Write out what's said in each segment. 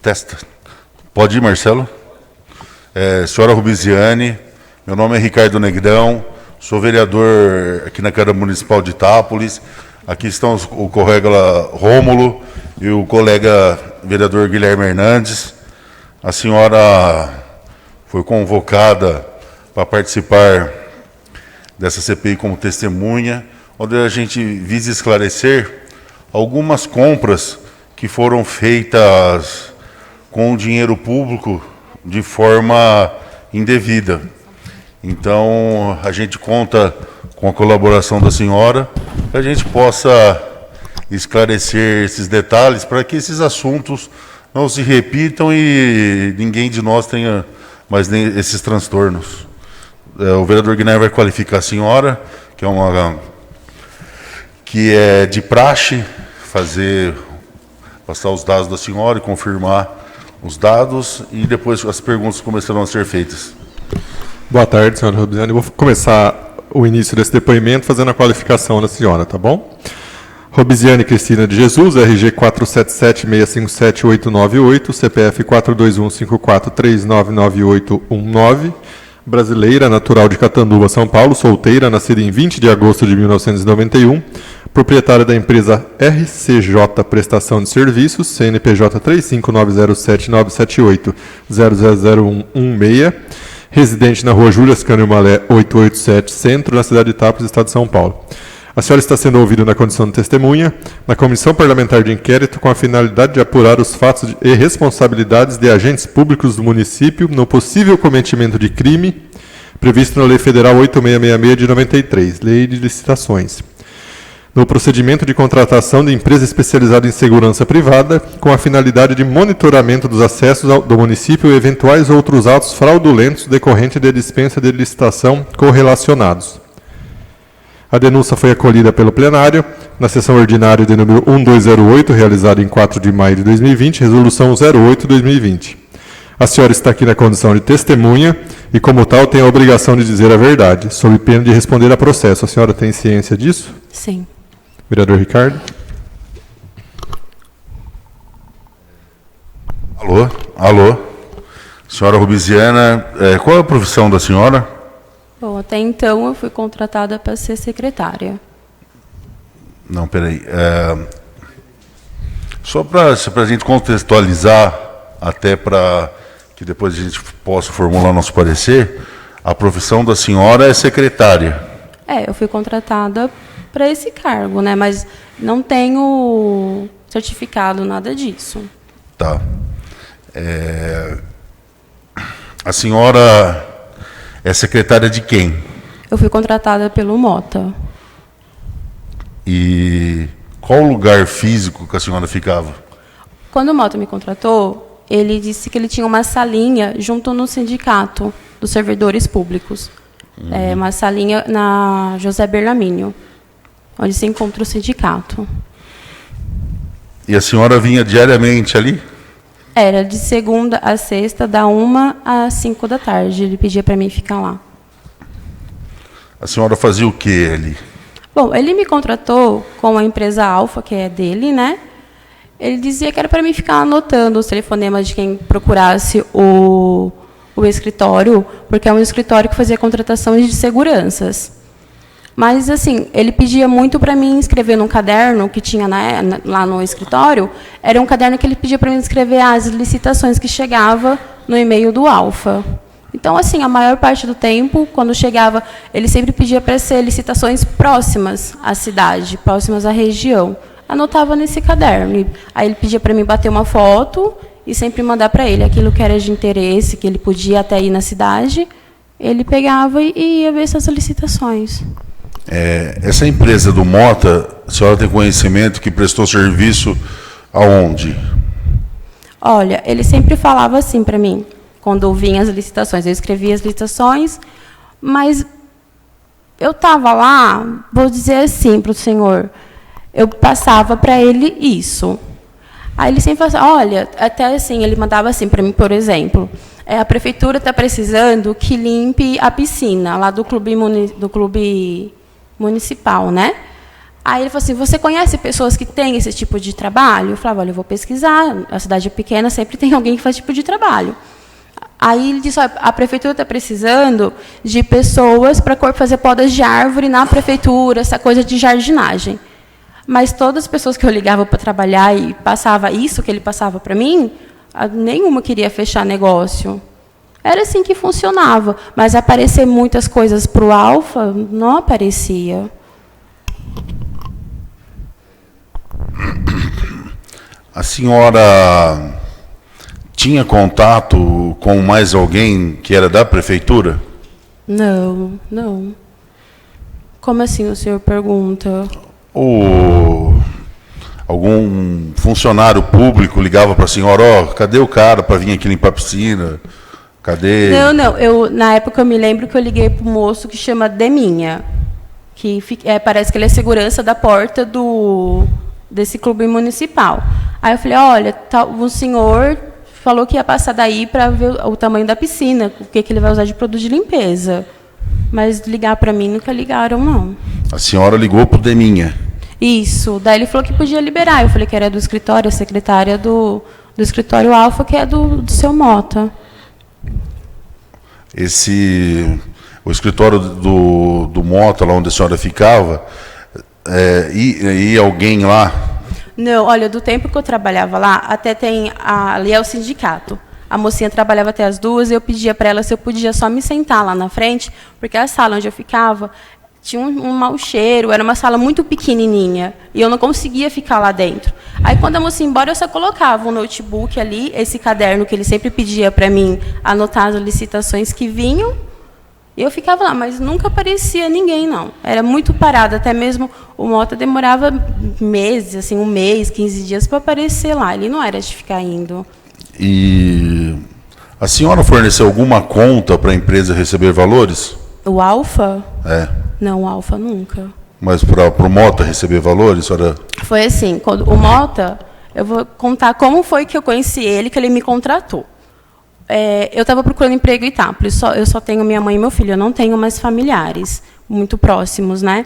Testa. Pode ir, Marcelo? Senhora Rubiziane, meu nome é Ricardo Negrão, sou vereador aqui na Câmara Municipal de Itápolis. Aqui estão o colega Rômulo e o colega vereador Guilherme Hernandes. A senhora foi convocada para participar dessa CPI como testemunha, onde a gente visa esclarecer algumas compras que foram feitas com dinheiro público de forma indevida. Então, a gente conta com a colaboração da senhora, para a gente possa esclarecer esses detalhes, para que esses assuntos não se repitam e ninguém de nós tenha mais esses transtornos. O vereador Guilherme vai qualificar a senhora, que é de praxe, passar os dados da senhora e confirmar os dados, e depois as perguntas começarão a ser feitas. Boa tarde, senhora Rubiziane. Eu vou começar o início desse depoimento fazendo a qualificação da senhora, tá bom? Rubiziane Cristina de Jesus, RG 477-657-898, CPF 42154399819, brasileira, natural de Catanduva, São Paulo, solteira, nascida em 20 de agosto de 1991, proprietária da empresa RCJ Prestação de Serviços, CNPJ 35907978000116, residente na rua Júlia Scânio Malé, 887, Centro, na cidade de Itápolis, estado de São Paulo. A senhora está sendo ouvida na condição de testemunha na Comissão Parlamentar de Inquérito com a finalidade de apurar os fatos e responsabilidades de agentes públicos do município no possível cometimento de crime previsto na Lei Federal 8666 de 93, Lei de Licitações, no procedimento de contratação de empresa especializada em segurança privada com a finalidade de monitoramento dos acessos do município e eventuais outros atos fraudulentos decorrentes de dispensa de licitação correlacionados. A denúncia foi acolhida pelo plenário na sessão ordinária de número 1208, realizada em 4 de maio de 2020, resolução 08/2020. A senhora está aqui na condição de testemunha e, como tal, tem a obrigação de dizer a verdade, sob pena de responder a processo. A senhora tem ciência disso? Sim. Vereador Ricardo. Alô. Senhora Rubiziana, qual é a profissão da senhora? Bom, até então eu fui contratada para ser secretária. Não, peraí. Só para a gente contextualizar, até para que depois a gente possa formular nosso parecer, a profissão da senhora é secretária. Eu fui contratada para esse cargo, né? Mas não tenho certificado, nada disso. Tá. A senhora é secretária de quem? Eu fui contratada pelo Mota. E qual o lugar físico que a senhora ficava? Quando o Mota me contratou, ele disse que ele tinha uma salinha junto no sindicato dos servidores públicos. Uma salinha na José Berlamínio, onde se encontra o sindicato. E a senhora vinha diariamente ali? Era de segunda a sexta, da 1 às 5 da tarde. Ele pedia para mim ficar lá. A senhora fazia o que ali? Bom, ele me contratou com a empresa Alfa, que é dele, né? Ele dizia que era para mim ficar anotando os telefonemas de quem procurasse o escritório, porque é um escritório que fazia contratações de seguranças. Mas, assim, ele pedia muito para mim escrever num caderno que tinha lá no escritório. Era um caderno que ele pedia para mim escrever as licitações que chegava no e-mail do Alfa. Então, assim, a maior parte do tempo, quando chegava, ele sempre pedia para ser licitações próximas à cidade, próximas à região. Anotava nesse caderno. Aí ele pedia para mim bater uma foto e sempre mandar para ele aquilo que era de interesse, que ele podia até ir na cidade. Ele pegava e ia ver essas licitações. Essa empresa do Mota, a senhora tem conhecimento que prestou serviço aonde? Olha, ele sempre falava assim para mim, quando vinha as licitações. Eu escrevia as licitações, mas eu estava lá, vou dizer assim para o senhor, eu passava para ele isso. Aí ele sempre falava assim, olha, até assim, ele mandava assim para mim, por exemplo, a prefeitura está precisando que limpe a piscina lá do clube municipal, né? Aí ele falou assim, você conhece pessoas que têm esse tipo de trabalho? Eu falava, olha, eu vou pesquisar, a cidade é pequena, sempre tem alguém que faz esse tipo de trabalho. Aí ele disse, olha, a prefeitura está precisando de pessoas para fazer podas de árvore na prefeitura, essa coisa de jardinagem. Mas todas as pessoas que eu ligava para trabalhar e passava isso que ele passava para mim, nenhuma queria fechar negócio. Era assim que funcionava. Mas aparecer muitas coisas para o Alfa, não aparecia. A senhora tinha contato com mais alguém que era da prefeitura? Não, não. Como assim o senhor pergunta? Algum funcionário público ligava para a senhora, cadê o cara para vir aqui limpar a piscina? Cadê? Não. Na época eu me lembro que eu liguei para um moço que chama Deminha, que parece que ele é segurança da porta desse clube municipal. Aí eu falei, olha, o senhor falou que ia passar daí para ver o tamanho da piscina, o que ele vai usar de produto de limpeza. Mas ligar para mim nunca ligaram, não. A senhora ligou para o Deminha? Isso. Daí ele falou que podia liberar. Eu falei que era do escritório, a secretária do escritório Alfa, que é do seu Mota. O escritório do Mota, lá onde a senhora ficava, ia alguém lá? Não, olha, do tempo que eu trabalhava lá, até ali é o sindicato. A mocinha trabalhava até as 2h, eu pedia para ela se eu podia só me sentar lá na frente, porque a sala onde eu ficava tinha um mau cheiro, era uma sala muito pequenininha, e eu não conseguia ficar lá dentro. Aí, quando a moça ia embora, eu só colocava um notebook ali, esse caderno que ele sempre pedia para mim anotar as licitações que vinham, e eu ficava lá, mas nunca aparecia ninguém, não. Era muito parado, até mesmo o Mota demorava meses, assim, 1 mês, 15 dias para aparecer lá, ele não era de ficar indo. E a senhora forneceu alguma conta para a empresa receber valores? O Alfa? É. Não, o Alfa nunca. Mas para o Mota receber valores, senhora? Foi assim, quando o Mota, eu vou contar como foi que eu conheci ele, que ele me contratou. Eu estava procurando emprego em Itápolis, eu só tenho minha mãe e meu filho, eu não tenho mais familiares muito próximos, né?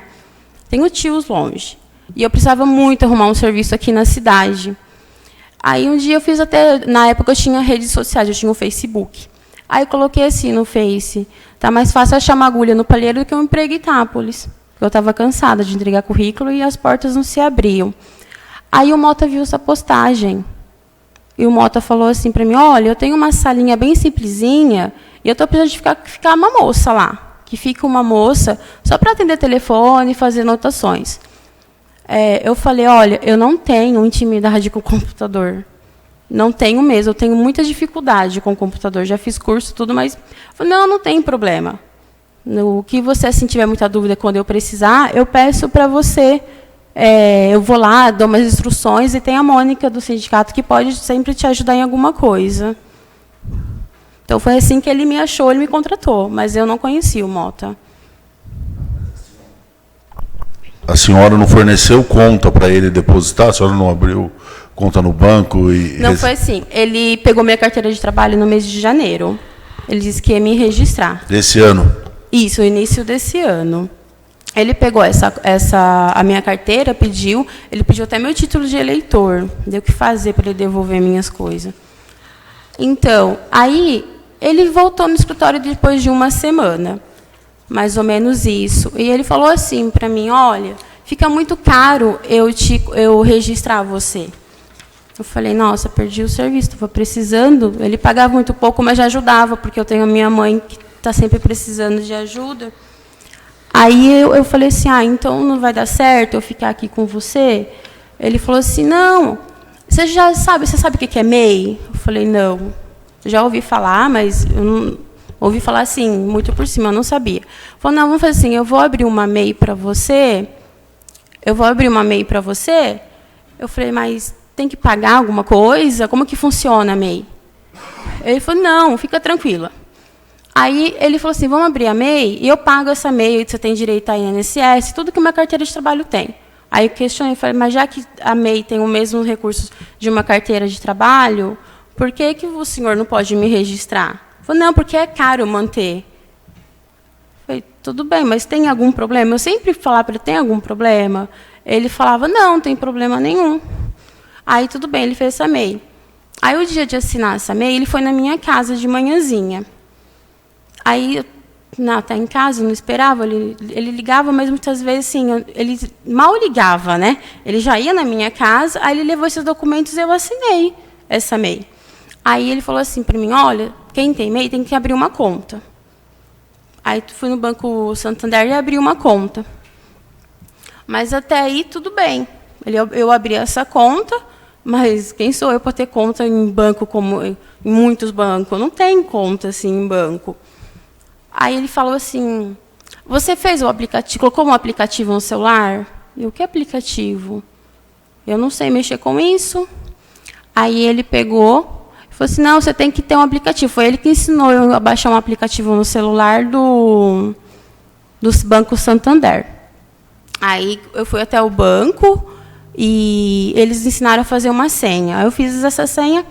Tenho tios longe. E eu precisava muito arrumar um serviço aqui na cidade. Aí um dia eu fiz na época eu tinha redes sociais, eu tinha o Facebook. Aí eu coloquei assim no Face, tá mais fácil achar uma agulha no palheiro do que um emprego em Itápolis. Eu estava cansada de entregar currículo e as portas não se abriam. Aí o Mota viu essa postagem. E o Mota falou assim para mim, olha, eu tenho uma salinha bem simplesinha e eu estou precisando de ficar uma moça lá. Que fica uma moça só para atender telefone e fazer anotações. Eu falei, olha, eu não tenho intimidade com o computador. Não tenho mesmo, eu tenho muita dificuldade com o computador. Já fiz curso, tudo, mas... Falei, não tem problema. No que você assim, tiver muita dúvida quando eu precisar, eu peço para você... eu vou lá, dou umas instruções, e tem a Mônica do sindicato que pode sempre te ajudar em alguma coisa. Então, foi assim que ele me achou, ele me contratou, mas eu não conhecia o Mota. A senhora não forneceu conta para ele depositar? A senhora não abriu conta no banco? Não, foi assim. Ele pegou minha carteira de trabalho no mês de janeiro. Ele disse que ia me registrar. Desse ano? Isso, início desse ano. Ele pegou a minha carteira, ele pediu até meu título de eleitor. Deu o que fazer para ele devolver minhas coisas. Então, aí, ele voltou no escritório depois de 1 semana. Mais ou menos isso. E ele falou assim para mim, olha, fica muito caro eu registrar você. Eu falei, nossa, perdi o serviço, estava precisando. Ele pagava muito pouco, mas já ajudava, porque eu tenho a minha mãe que está sempre precisando de ajuda. Aí eu falei assim, então não vai dar certo eu ficar aqui com você? Ele falou assim, não, você sabe o que é MEI? Eu falei, não, já ouvi falar, mas eu não... Ouvi falar assim, muito por cima, eu não sabia. Falou, não, vamos fazer assim, eu vou abrir uma MEI para você. Eu falei, mas tem que pagar alguma coisa? Como que funciona a MEI? Ele falou, não, fica tranquila. Aí ele falou assim, vamos abrir a MEI e eu pago essa MEI, você tem direito a INSS, tudo que uma carteira de trabalho tem. Aí eu questionei, falei, mas já que a MEI tem o mesmo recurso de uma carteira de trabalho, por que o senhor não pode me registrar? Falei, não, porque é caro manter. Falei, tudo bem, mas tem algum problema? Eu sempre falava para ele, tem algum problema? Ele falava, não tem problema nenhum. Aí, tudo bem, ele fez essa MEI. Aí, o dia de assinar essa MEI, ele foi na minha casa de manhãzinha. Aí, tá em casa, não esperava, ele ligava, mas muitas vezes, assim, ele mal ligava, né? Ele já ia na minha casa, aí ele levou esses documentos e eu assinei essa MEI. Aí ele falou assim para mim, olha, quem tem MEI tem que abrir uma conta. Aí fui no Banco Santander e abri uma conta. Mas até aí tudo bem. Eu abri essa conta, mas quem sou eu para ter conta em banco, como em muitos bancos? Eu não tenho conta assim em banco. Aí ele falou assim, você fez o aplicativo, colocou um aplicativo no celular? Eu, que aplicativo? Eu não sei mexer com isso. Aí ele pegou e falou assim, não, você tem que ter um aplicativo. Foi ele que ensinou eu a baixar um aplicativo no celular do Banco Santander. Aí eu fui até o banco e eles ensinaram a fazer uma senha. Aí eu fiz essa senha.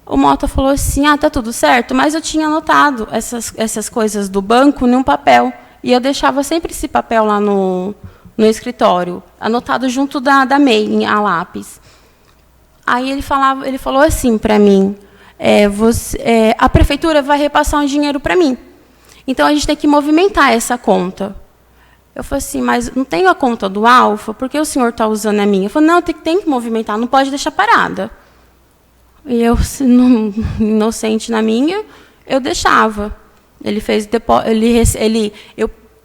O Mota falou assim, tá tudo certo, mas eu tinha anotado essas coisas do banco num papel. E eu deixava sempre esse papel lá no escritório, anotado junto da MEI, a lápis. Aí ele falou assim para mim, a prefeitura vai repassar um dinheiro para mim. Então, a gente tem que movimentar essa conta. Eu falei assim, mas não tem a conta do Alfa? Por que o senhor está usando a minha? Eu falei, não, tem que movimentar, não pode deixar parada. E eu, inocente na minha, eu deixava.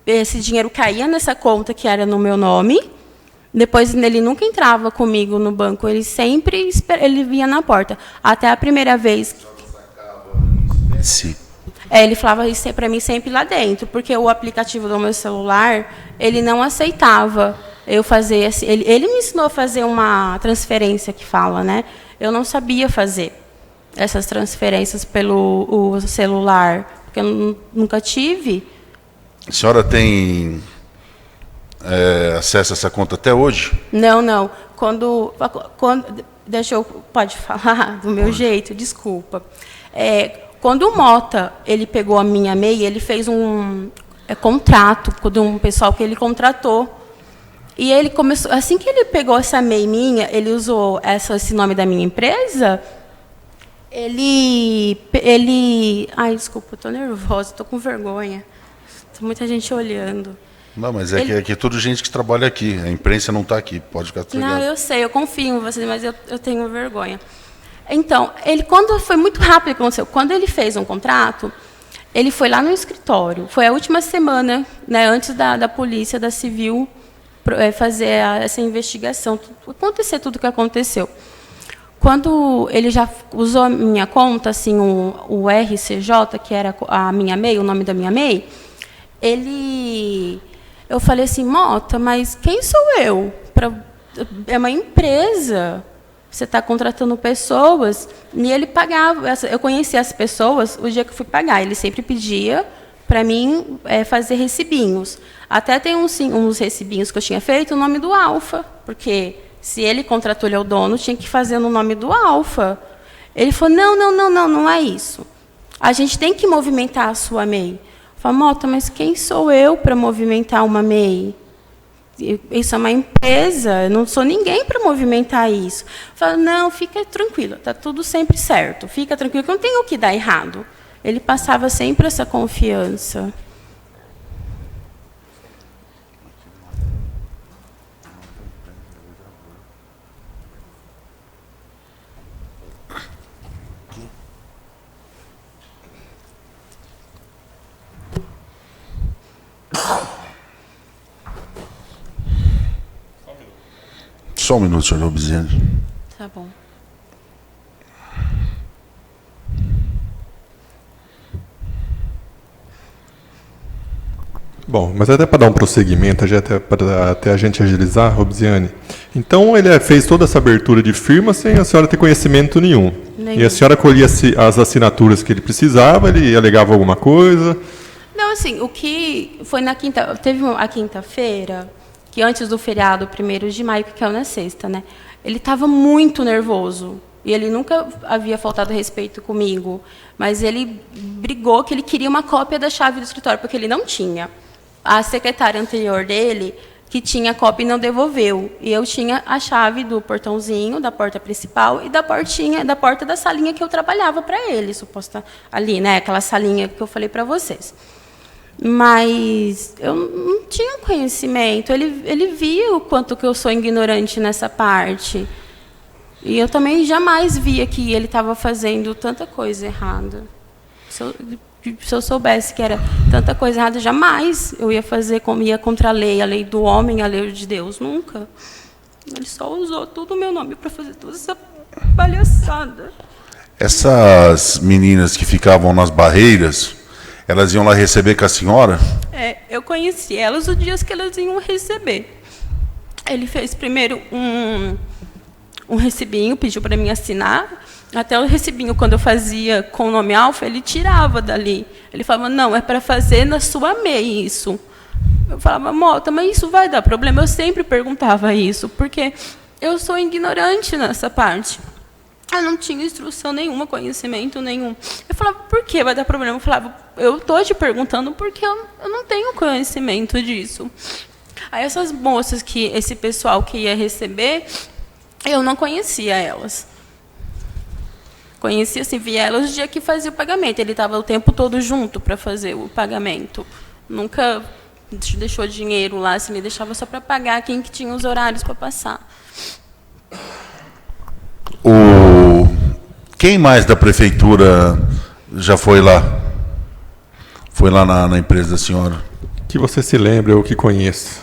Esse dinheiro caía nessa conta que era no meu nome. Depois ele nunca entrava comigo no banco, ele vinha na porta. Até a primeira vez. Sim. Ele falava isso para mim sempre lá dentro, porque o aplicativo do meu celular ele não aceitava eu fazer. Ele me ensinou a fazer uma transferência que fala, né? Eu não sabia fazer essas transferências pelo celular, porque eu nunca tive. A senhora tem acesso a essa conta até hoje? Não. Pode falar do meu jeito? Desculpa. Quando o Mota ele pegou a minha MEI, ele fez um contrato de um pessoal que ele contratou. E ele começou, assim que ele pegou essa MEI minha, ele usou esse nome da minha empresa, ai, desculpa, estou nervosa, estou com vergonha. Tem muita gente olhando. Não, mas que é tudo gente que trabalha aqui, a imprensa não está aqui, pode ficar tranquilo. Não, eu sei, eu confio em vocês, mas eu tenho vergonha. Então, quando foi muito rápido que aconteceu, quando ele fez um contrato, ele foi lá no escritório, foi a última semana, né, antes da polícia, da civil, fazer essa investigação, acontecer tudo o que aconteceu. Quando ele já usou a minha conta, assim, o RCJ, que era a minha MEI, o nome da minha MEI, eu falei assim, Mota, mas quem sou eu? É uma empresa, você está contratando pessoas, e ele pagava. Eu conhecia as pessoas o dia que eu fui pagar, ele sempre pedia para mim fazer recibinhos. Até tem uns recibinhos que eu tinha feito no nome do Alfa, porque se ele contratou, ele é o dono, tinha que fazer no nome do Alfa. Ele falou, não é isso. A gente tem que movimentar a sua MEI. Eu falei, Mota, mas quem sou eu para movimentar uma MEI? Isso é uma empresa, eu não sou ninguém para movimentar isso. Eu falei, não, fica tranquila, está tudo sempre certo, fica tranquilo, que não tem o que dar errado. Ele passava sempre essa confiança. Só um minuto, senhor Rubiziani. Tá bom. Bom, mas até para dar um prosseguimento, até a gente agilizar, Rubiziani. Então, ele fez toda essa abertura de firma sem a senhora ter conhecimento nenhum. E a senhora colhia as assinaturas que ele precisava, ele alegava alguma coisa? Não, assim, o que foi na teve a quinta-feira, que antes do feriado, 1º de maio, que caiu na sexta, né? Ele estava muito nervoso. E ele nunca havia faltado respeito comigo. Mas ele brigou que ele queria uma cópia da chave do escritório, porque ele não tinha. A secretária anterior dele que tinha cópia e não devolveu. E eu tinha a chave do portãozinho, da porta principal e da porta da salinha que eu trabalhava para ele, suposta ali, né? Aquela salinha que eu falei para vocês. Mas eu não tinha conhecimento. Ele via o quanto que eu sou ignorante nessa parte. E eu também jamais via que ele estava fazendo tanta coisa errada. Se eu soubesse que era tanta coisa errada, jamais eu ia fazer como ia contra a lei do homem, a lei de Deus, nunca. Ele só usou todo o meu nome para fazer toda essa palhaçada. Essas meninas que ficavam nas barreiras, elas iam lá receber com a senhora? Eu conheci elas os dias que elas iam receber. Ele fez primeiro um recibinho, pediu para mim assinar. Até o recibinho, quando eu fazia com o nome Alfa, ele tirava dali. Ele falava, não, é para fazer na sua MEI isso. Eu falava, Mota, mas isso vai dar problema? Eu sempre perguntava isso, porque eu sou ignorante nessa parte. Eu não tinha instrução nenhuma, conhecimento nenhum. Eu falava, por que vai dar problema? Eu falava, eu estou te perguntando porque eu não tenho conhecimento disso. Aí essas moças, esse pessoal que ia receber, eu não conhecia elas. Conhecia, assim, via elas no dia que fazia o pagamento. Ele estava o tempo todo junto para fazer o pagamento. Nunca deixou dinheiro lá, assim, ele deixava só para pagar quem que tinha os horários para passar. Quem mais da prefeitura já foi lá? Foi lá na empresa da senhora? Que você se lembra ou que conheça?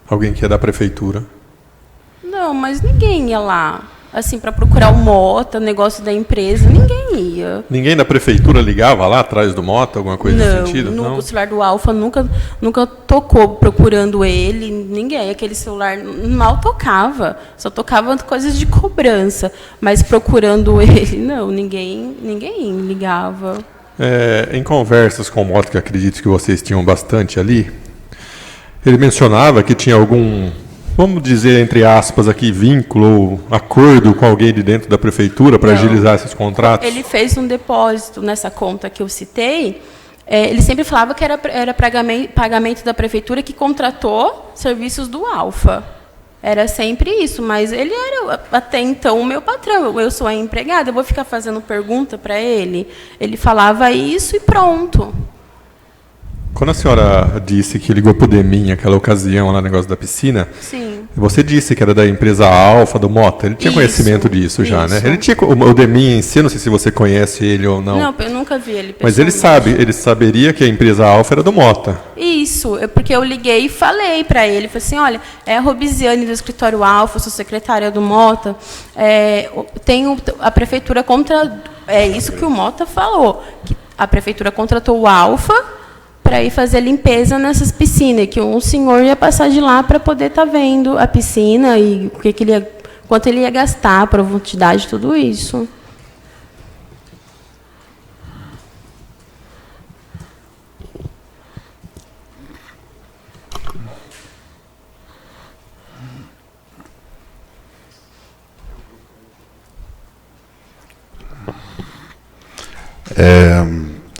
Alguém que é da prefeitura? Não, mas ninguém ia lá. Assim, para procurar o Mota, o negócio da empresa, ninguém ia. Ninguém da prefeitura ligava lá atrás do Mota, alguma coisa nesse sentido? Não, o celular do Alfa nunca tocou procurando ele, ninguém. Aquele celular mal tocava, só tocava coisas de cobrança. Mas procurando ele, não, ninguém ligava. Em conversas com o Mota, que acredito que vocês tinham bastante ali, ele mencionava que tinha algum, vamos dizer, entre aspas aqui, vínculo ou acordo com alguém de dentro da prefeitura para agilizar esses contratos? Ele fez um depósito nessa conta que eu citei. Ele sempre falava que era pagamento da prefeitura que contratou serviços do Alfa. Era sempre isso, mas ele era, até então, o meu patrão. Eu sou a empregada, eu vou ficar fazendo pergunta para ele. Ele falava isso e pronto. Quando a senhora disse que ligou para o Demin naquela ocasião, lá no negócio da piscina, Sim. Você disse que era da empresa Alfa, do Mota. Ele tinha conhecimento disso já, né? Ele tinha, o Demin em si, não sei se você conhece ele ou não. Não, eu nunca vi ele Mas ele saberia que a empresa Alfa era do Mota. Isso, porque eu liguei e falei para ele, falei assim, olha, é a Robisiane do escritório Alfa, sou secretária do Mota, a prefeitura é isso que o Mota falou, que a prefeitura contratou o Alfa para ir fazer limpeza nessas piscinas, que um senhor ia passar de lá para poder estar vendo a piscina e quanto ele ia gastar, a profundidade, tudo isso.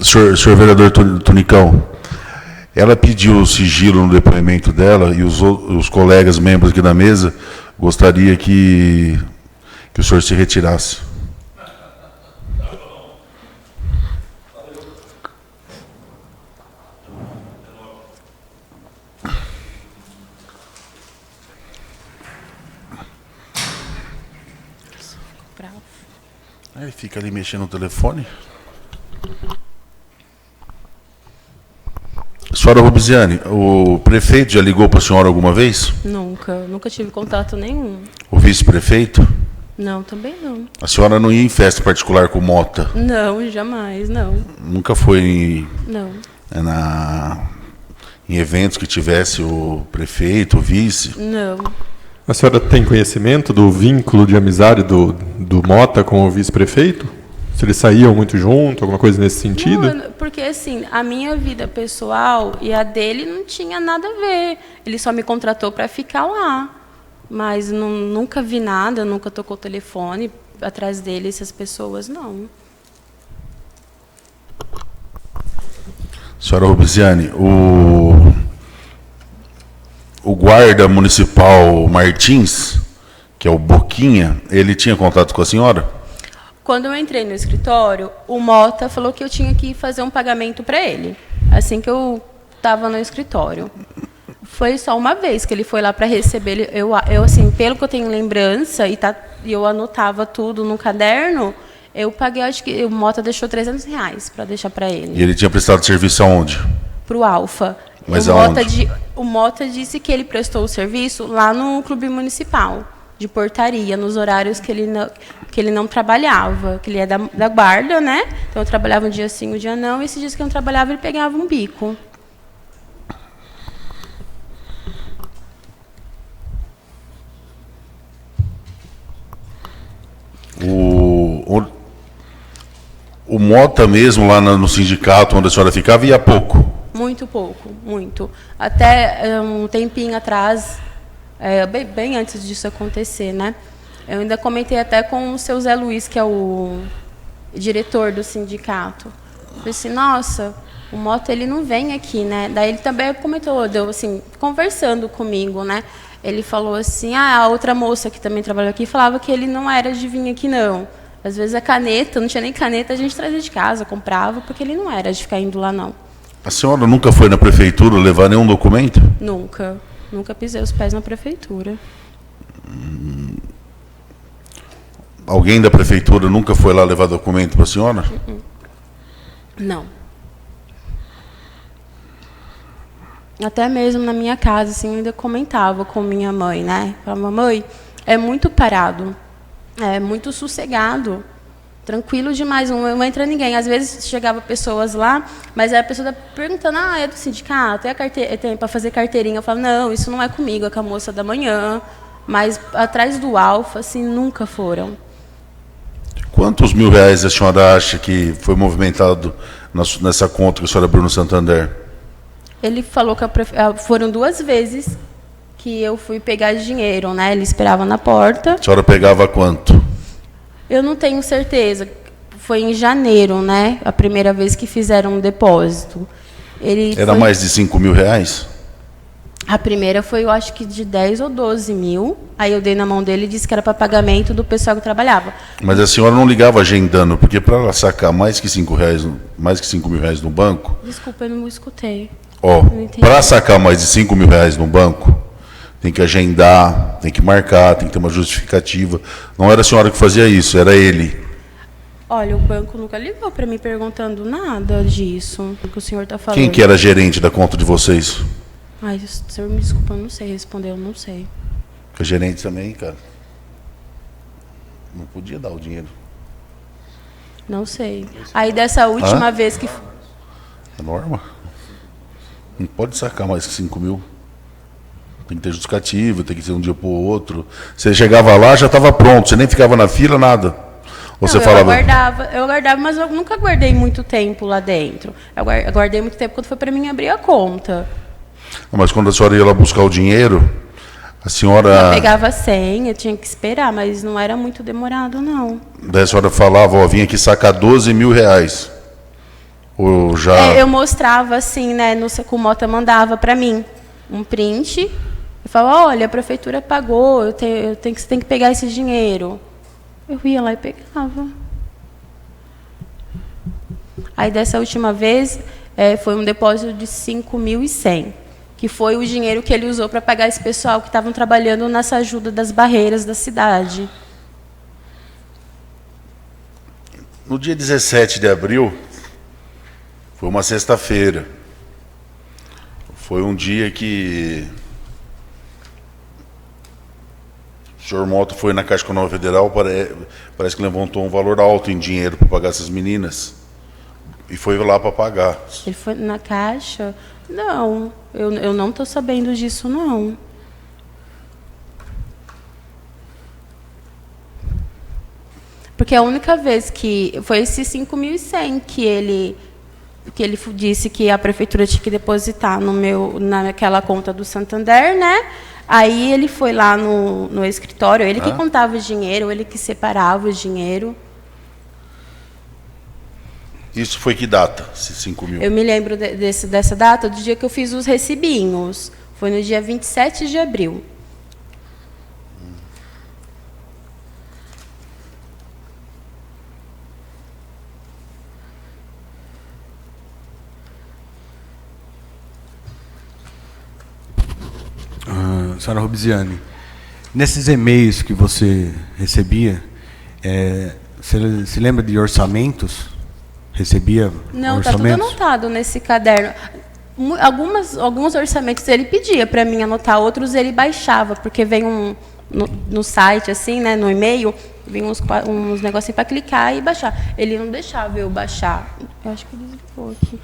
Senhor vereador Tunicão, ela pediu sigilo no depoimento dela e os colegas membros aqui da mesa gostaria que o senhor se retirasse. Aí fica ali mexendo no telefone. Senhora Robisiane, o prefeito já ligou para a senhora alguma vez? Nunca tive contato nenhum. O vice-prefeito? Não, também não. A senhora não ia em festa particular com o Mota? Não, jamais, não. Nunca foi em eventos que tivesse o prefeito, o vice? Não. A senhora tem conhecimento do vínculo de amizade do Mota com o vice-prefeito? Se eles saíam muito junto, alguma coisa nesse sentido? Não, porque, assim, a minha vida pessoal e a dele não tinha nada a ver. Ele só me contratou para ficar lá. Mas nunca vi nada, nunca tocou o telefone atrás dele, essas pessoas, não. Senhora Robisiane, o guarda municipal Martins, que é o Boquinha, ele tinha contato com a senhora? Quando eu entrei no escritório, o Mota falou que eu tinha que fazer um pagamento para ele, assim que eu estava no escritório. Foi só uma vez que ele foi lá para receber. Eu, assim, pelo que eu tenho lembrança, e eu anotava tudo no caderno, eu paguei, acho que o Mota deixou R$300 para deixar para ele. E ele tinha prestado serviço aonde? Para o Alfa. Mas o Mota disse que ele prestou o serviço lá no Clube Municipal de portaria, nos horários que ele não trabalhava, que ele é da guarda, né? Então eu trabalhava um dia sim, um dia não, e esses dias que eu não trabalhava, ele pegava um bico. O Mota mesmo, lá no sindicato onde a senhora ficava, ia pouco? Muito pouco, muito. Até um tempinho atrás, bem antes disso acontecer, né? Eu ainda comentei até com o seu Zé Luiz, que é o diretor do sindicato. Eu falei assim, nossa, o Mota, ele não vem aqui, né? Daí ele também comentou, deu assim, conversando comigo, né? Ele falou assim, a outra moça que também trabalhou aqui falava que ele não era de vir aqui, não. Às vezes a caneta, não tinha nem caneta, a gente trazia de casa, comprava, porque ele não era de ficar indo lá, não. A senhora nunca foi na prefeitura levar nenhum documento? Nunca. Nunca pisei os pés na prefeitura. Alguém da prefeitura nunca foi lá levar documento para a senhora? Não. Até mesmo na minha casa, assim, eu ainda comentava com minha mãe, né? Falava, mãe, é muito parado, é muito sossegado, tranquilo demais, não entra ninguém. Às vezes chegava pessoas lá, mas a pessoa tá perguntando, é do sindicato, tem para fazer carteirinha. Eu falo, não, isso não é comigo, é com a moça da manhã. Mas atrás do Alfa, assim, nunca foram. Quantos R$1.000 a senhora acha que foi movimentado nessa conta que a senhora abriu no Santander? Ele falou que foram 2 vezes que eu fui pegar dinheiro, né? Ele esperava na porta. A senhora pegava quanto? Eu não tenho certeza. Foi em janeiro, né? A primeira vez que fizeram um depósito. Era mais de R$5.000? A primeira foi, eu acho que de 10 ou 12 mil. Aí eu dei na mão dele e disse que era para pagamento do pessoal que trabalhava. Mas a senhora não ligava agendando, porque para ela sacar mais que R$5.000 no banco... Desculpa, eu não escutei. Para sacar mais de R$5.000 no banco, tem que agendar, tem que marcar, tem que ter uma justificativa. Não era a senhora que fazia isso, era ele. Olha, o banco nunca ligou para mim perguntando nada disso, do que o senhor está falando. Quem que era gerente da conta de vocês? Ai, o senhor me desculpa, eu não sei responder, eu não sei. Porque gerente também, cara, não podia dar o dinheiro. Não sei. Aí dessa última vez que... É norma. Não pode sacar mais que 5 mil. Tem que ter justificativa, tem que ser um dia para o outro. Você chegava lá, já estava pronto, você nem ficava na fila, nada. Você não, falava... eu guardava, mas eu nunca guardei muito tempo lá dentro. Eu guardei muito tempo quando foi para mim abrir a conta. Mas quando a senhora ia lá buscar o dinheiro, a senhora... Eu pegava a senha, tinha que esperar, mas não era muito demorado, não. Daí a senhora falava, vinha aqui sacar R$12.000. Ou já... eu mostrava assim, né, que o Mota mandava para mim um print. Eu falava, olha, a prefeitura pagou, você tem que pegar esse dinheiro. Eu ia lá e pegava. Aí dessa última vez, foi um depósito de 5.100, que foi o dinheiro que ele usou para pagar esse pessoal que estavam trabalhando nessa ajuda das barreiras da cidade. No dia 17 de abril, foi uma sexta-feira. Foi um dia que o senhor Mota foi na Caixa Econômica Federal, parece que levantou um valor alto em dinheiro para pagar essas meninas. E foi lá para pagar. Ele foi na Caixa? Não, eu não estou sabendo disso, não. Porque a única vez que... Foi esses 5.100 que ele disse que a prefeitura tinha que depositar naquela conta do Santander, né? Aí ele foi lá no escritório, ele que contava o dinheiro, ele que separava o dinheiro. Isso foi que data, esses 5 mil? Eu me lembro dessa data, do dia que eu fiz os recibinhos. Foi no dia 27 de abril. Senhora Rubiziani, nesses e-mails que você recebia, você se lembra de orçamentos? Recebia Não, está tudo orçamentos? anotado nesse caderno. Alguns orçamentos ele pedia para mim anotar, outros ele baixava, porque vem no site, assim, né, no e-mail, vem uns negocinhos para clicar e baixar. Ele não deixava eu baixar. Eu acho que ele desligou aqui.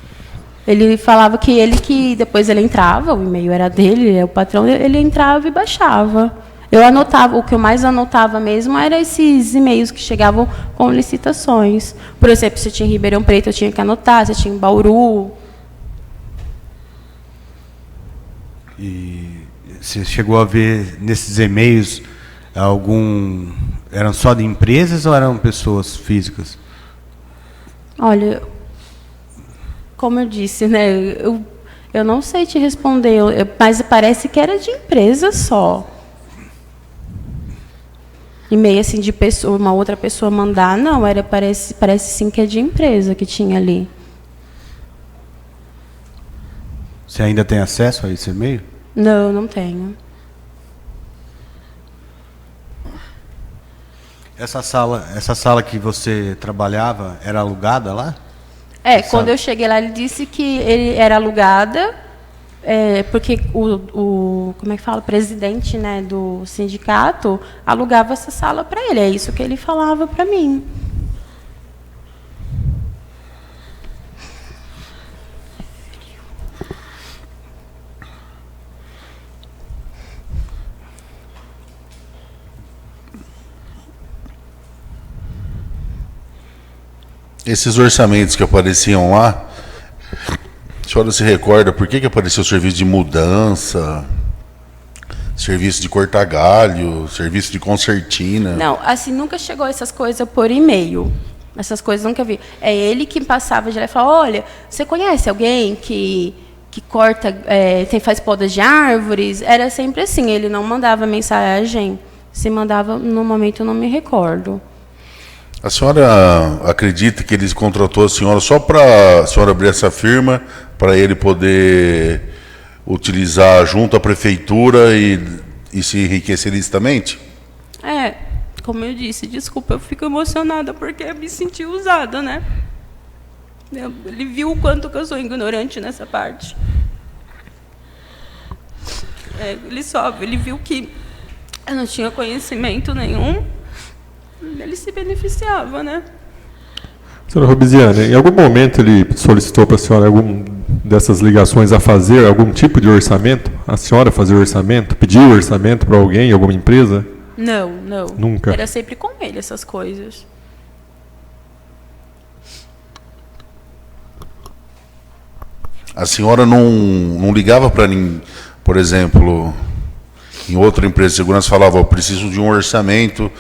Ele falava que depois ele entrava, o e-mail era dele, o patrão, ele entrava e baixava. Eu anotava, o que eu mais anotava mesmo era esses e-mails que chegavam com licitações. Por exemplo, se tinha em Ribeirão Preto, eu tinha que anotar, se tinha em Bauru. E você chegou a ver nesses e-mails eram só de empresas ou eram pessoas físicas? Olha, como eu disse, né, eu não sei te responder, mas parece que era de empresa só. E-mail assim de pessoa, uma outra pessoa mandar, não, parece sim que é de empresa que tinha ali. Você ainda tem acesso a esse e-mail? Não, não tenho. Essa sala que você trabalhava era alugada lá? Quando eu cheguei lá, ele disse que ele era alugada, porque como é que fala, o presidente, né, do sindicato alugava essa sala para ele. É isso que ele falava para mim. Esses orçamentos que apareciam lá, a senhora se recorda por que apareceu o serviço de mudança, serviço de cortar galho, serviço de concertina? Não, assim, nunca chegou essas coisas por e-mail. Essas coisas nunca vi. É ele que passava de lá e falava, olha, você conhece alguém que corta, faz podas de árvores? Era sempre assim, ele não mandava mensagem. Se mandava, no momento eu não me recordo. A senhora acredita que ele contratou a senhora só para a senhora abrir essa firma, para ele poder utilizar junto à prefeitura e se enriquecer ilicitamente? Como eu disse, desculpa, eu fico emocionada porque eu me senti usada, né? Ele viu o quanto que eu sou ignorante nessa parte. Ele viu que eu não tinha conhecimento nenhum. Ele se beneficiava, né? Senhora Rubiziani, em algum momento ele solicitou para a senhora alguma dessas ligações a fazer algum tipo de orçamento? A senhora fazer orçamento? Pediu orçamento para alguém, alguma empresa? Não. Nunca? Era sempre com ele essas coisas. A senhora não ligava para ninguém, por exemplo, em outra empresa de segurança, falava, eu preciso de um orçamento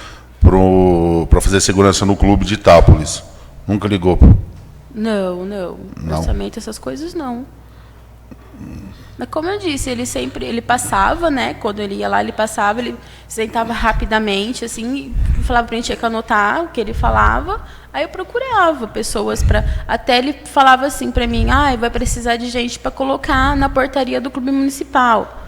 para fazer segurança no clube de Itápolis. Nunca ligou? Não. Orçamento, essas coisas, não. Mas como eu disse, ele passava, né? Quando ele ia lá, ele passava, ele sentava rapidamente, assim, e falava para a gente tinha que anotar o que ele falava. Aí eu procurava pessoas para... Até ele falava assim para mim, vai precisar de gente para colocar na portaria do clube municipal.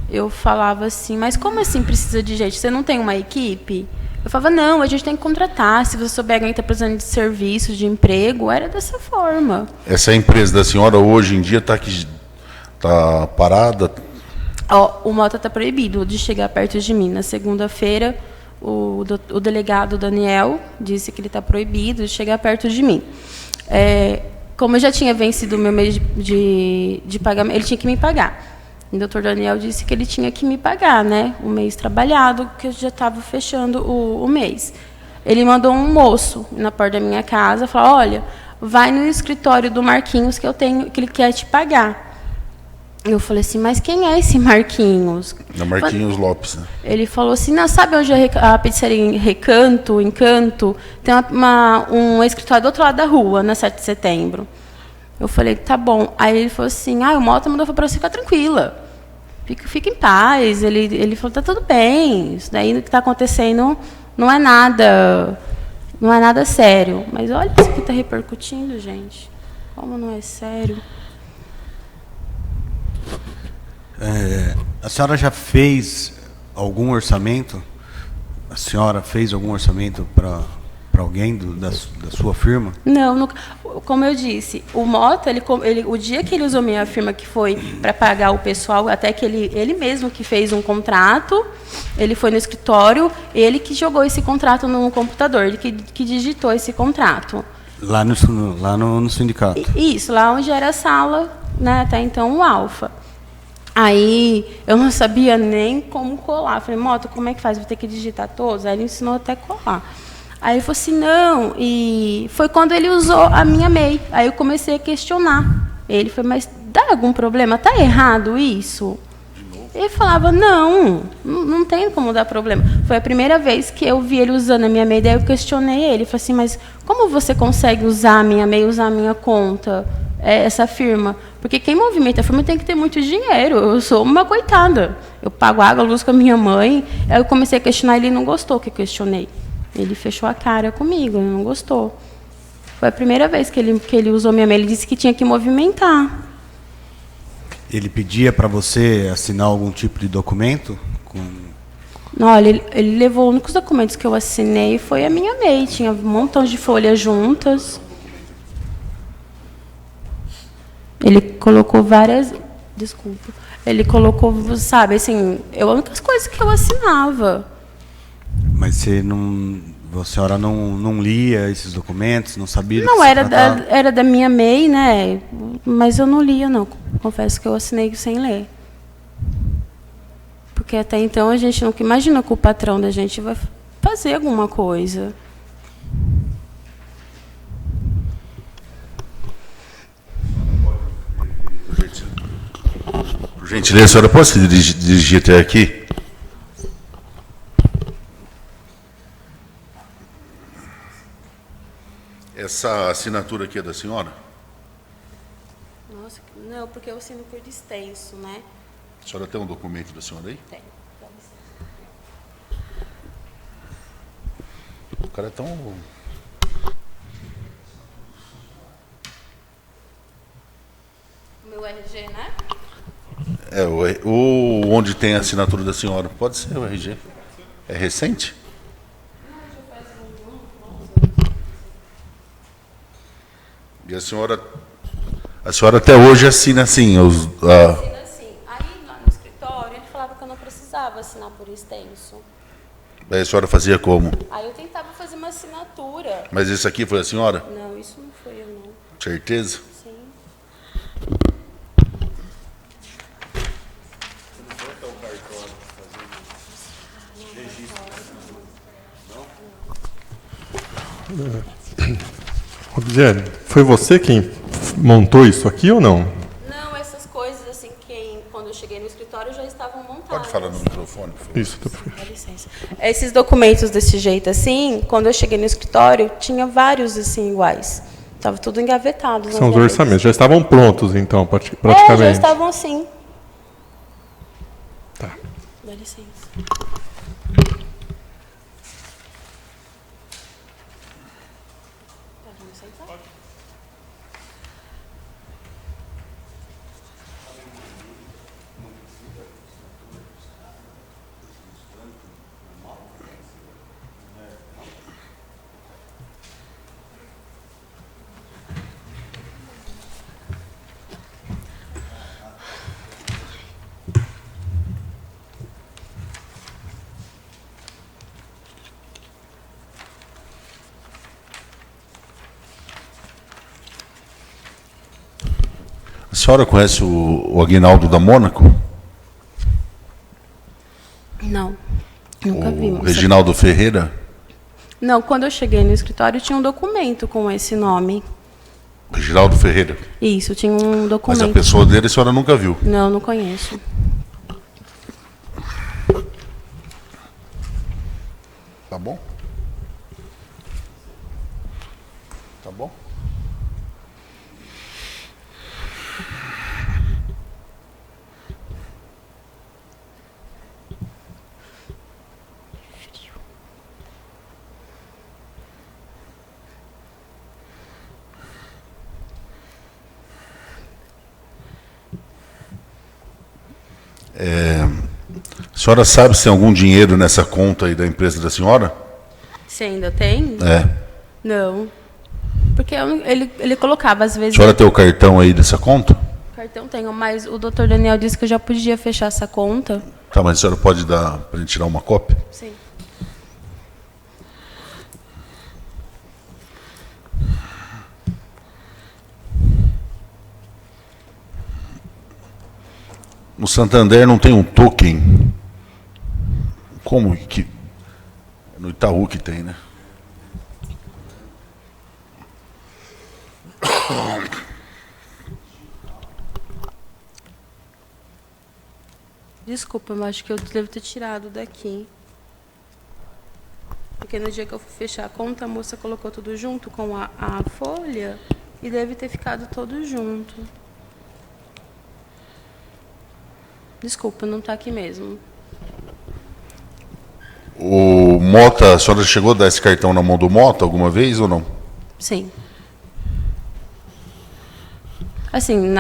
Eu falava assim, mas como assim precisa de gente? Você não tem uma equipe? Eu falava, não, a gente tem que contratar. Se você souber alguém está precisando de serviço, de emprego, era dessa forma. Essa empresa da senhora hoje em dia está parada? O Mota está proibido de chegar perto de mim. Na segunda-feira, o delegado Daniel disse que ele está proibido de chegar perto de mim. Como eu já tinha vencido o meu mês de pagamento, ele tinha que me pagar. O doutor Daniel disse que ele tinha que me pagar, né? O mês trabalhado, que eu já estava fechando o mês. Ele mandou um moço na porta da minha casa, falou, olha, vai no escritório do Marquinhos que ele quer te pagar. Eu falei assim, mas quem é esse Marquinhos? Da Marquinhos Lopes, né? Ele falou assim, não, sabe onde a pizzaria Encanto? Tem um escritório do outro lado da rua, na 7 de setembro. Eu falei, tá bom. Aí ele falou assim, o Mota mandou para você ficar tranquila. fica em paz. Ele falou, tá tudo bem, isso daí que está acontecendo não é nada sério. Mas olha isso que está repercutindo, gente. Como não é sério? A senhora já fez algum orçamento? A senhora fez algum orçamento para alguém da sua firma? Não, nunca. Como eu disse, o Mota, o dia que ele usou minha firma, que foi para pagar o pessoal, até que ele mesmo que fez um contrato, ele foi no escritório, ele que jogou esse contrato no computador, ele que digitou esse contrato. Lá no sindicato? Isso, lá onde era a sala, né, até então o Alfa. Aí eu não sabia nem como colar. Falei, Mota, como é que faz? Vou ter que digitar todos? Aí ele ensinou até colar. Aí ele falou assim, não. E foi quando ele usou a minha MEI. Aí eu comecei a questionar. Ele falou, mas dá algum problema? Tá errado isso? Ele falava, não tem como dar problema. Foi a primeira vez que eu vi ele usando a minha MEI, daí eu questionei ele. Falei assim, mas como você consegue usar a minha MEI, usar a minha conta, essa firma? Porque quem movimenta a firma tem que ter muito dinheiro. Eu sou uma coitada. Eu pago água, luz com a minha mãe. Aí eu comecei a questionar, ele não gostou que eu questionei. Ele fechou a cara comigo, ele não gostou. Foi a primeira vez que ele usou minha MEI. Ele disse que tinha que movimentar. Ele pedia para você assinar algum tipo de documento? Olha, ele levou os únicos documentos que eu assinei foi a minha MEI. Tinha um montão de folhas juntas. Ele colocou várias... Desculpa. Ele colocou, sabe, assim, as únicas coisas que eu assinava. Mas a senhora não lia esses documentos, não sabia do que Não, se era tratava? da minha MEI, né? Mas eu não lia, não. Confesso que eu assinei sem ler. Porque até então a gente nunca imagina que o patrão da gente vai fazer alguma coisa. Por gentileza, a senhora pode se dirigir até aqui? Essa assinatura aqui é da senhora? Nossa, não, porque eu assino por extenso, né? A senhora tem um documento da senhora aí? Tem. O cara é tão... O meu RG, né? Onde tem a assinatura da senhora. Pode ser o RG. É recente? E a senhora até hoje assina assim? Assina assim. Aí, lá no escritório, ele falava que eu não precisava assinar por extenso. Aí a senhora fazia como? Aí eu tentava fazer uma assinatura. Mas esse aqui foi a senhora? Não, isso não foi eu, não. Certeza? Sim. Rosiane, foi você quem montou isso aqui ou não? Não, essas coisas, assim, quando eu cheguei no escritório já estavam montadas. Pode falar no microfone, por favor. Isso. Dá licença. Esses documentos desse jeito, assim, quando eu cheguei no escritório, tinha vários, assim, iguais. Estava tudo engavetado. nas São os gavetas. orçamentos. Já estavam prontos, então, praticamente. Já estavam assim. Tá. Dá licença. Vamos sentar? A senhora conhece o Aguinaldo da Mônaco? Não, nunca vi. O moça. Reginaldo Ferreira? Não, quando eu cheguei no escritório, tinha um documento com esse nome. Reginaldo Ferreira. Isso, tinha um Mas documento. a pessoa dele a senhora nunca viu. Não, não conheço. Tá bom? Tá bom? A senhora sabe se tem algum dinheiro nessa conta aí da empresa da senhora? Se ainda tem? É. Não. Porque ele colocava, às A vezes... senhora tem o cartão aí dessa conta? Cartão tenho, mas o doutor Daniel disse que eu já podia fechar essa conta. Tá, mas a senhora pode dar para a gente tirar uma cópia? Sim. No Santander não tem um token? Como que... No Itaú que tem, né? Desculpa, eu acho que eu devo ter tirado daqui. Porque no dia que eu fui fechar a conta, a moça colocou tudo junto com a folha e deve ter ficado todo junto. Desculpa, não está aqui mesmo. O Mota, a senhora chegou a dar esse cartão na mão do Mota alguma vez ou não? Sim. Assim,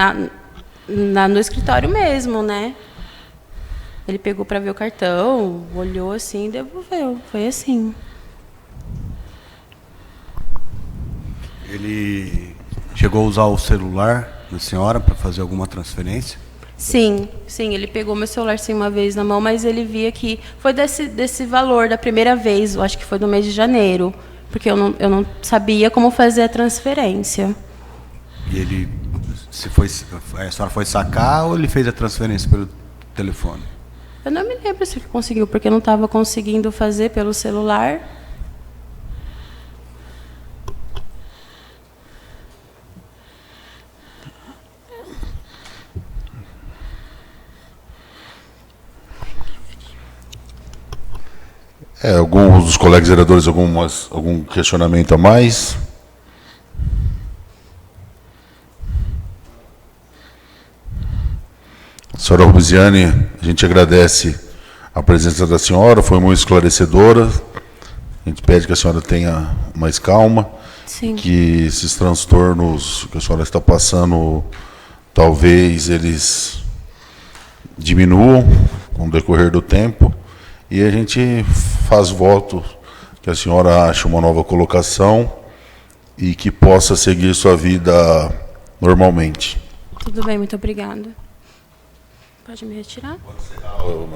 no escritório mesmo, né? Ele pegou para ver o cartão, olhou assim e devolveu. Foi assim. Ele chegou a usar o celular da senhora para fazer alguma transferência? Sim, ele pegou meu celular sim uma vez na mão, mas ele via que foi desse valor da primeira vez, eu acho que foi no mês de janeiro, porque eu não sabia como fazer a transferência. E ele, a senhora foi sacar ou ele fez a transferência pelo telefone? Eu não me lembro se ele conseguiu, porque eu não estava conseguindo fazer pelo celular. Alguns dos colegas vereadores, algum questionamento a mais? Senhora Rubisiane, a gente agradece a presença da senhora, foi muito esclarecedora. A gente pede que a senhora tenha mais calma, Sim. que esses transtornos que a senhora está passando, talvez eles diminuam com o decorrer do tempo. E a gente faz voto que a senhora ache uma nova colocação e que possa seguir sua vida normalmente. Tudo bem, muito obrigada. Pode me retirar? Pode ser. Marcelo.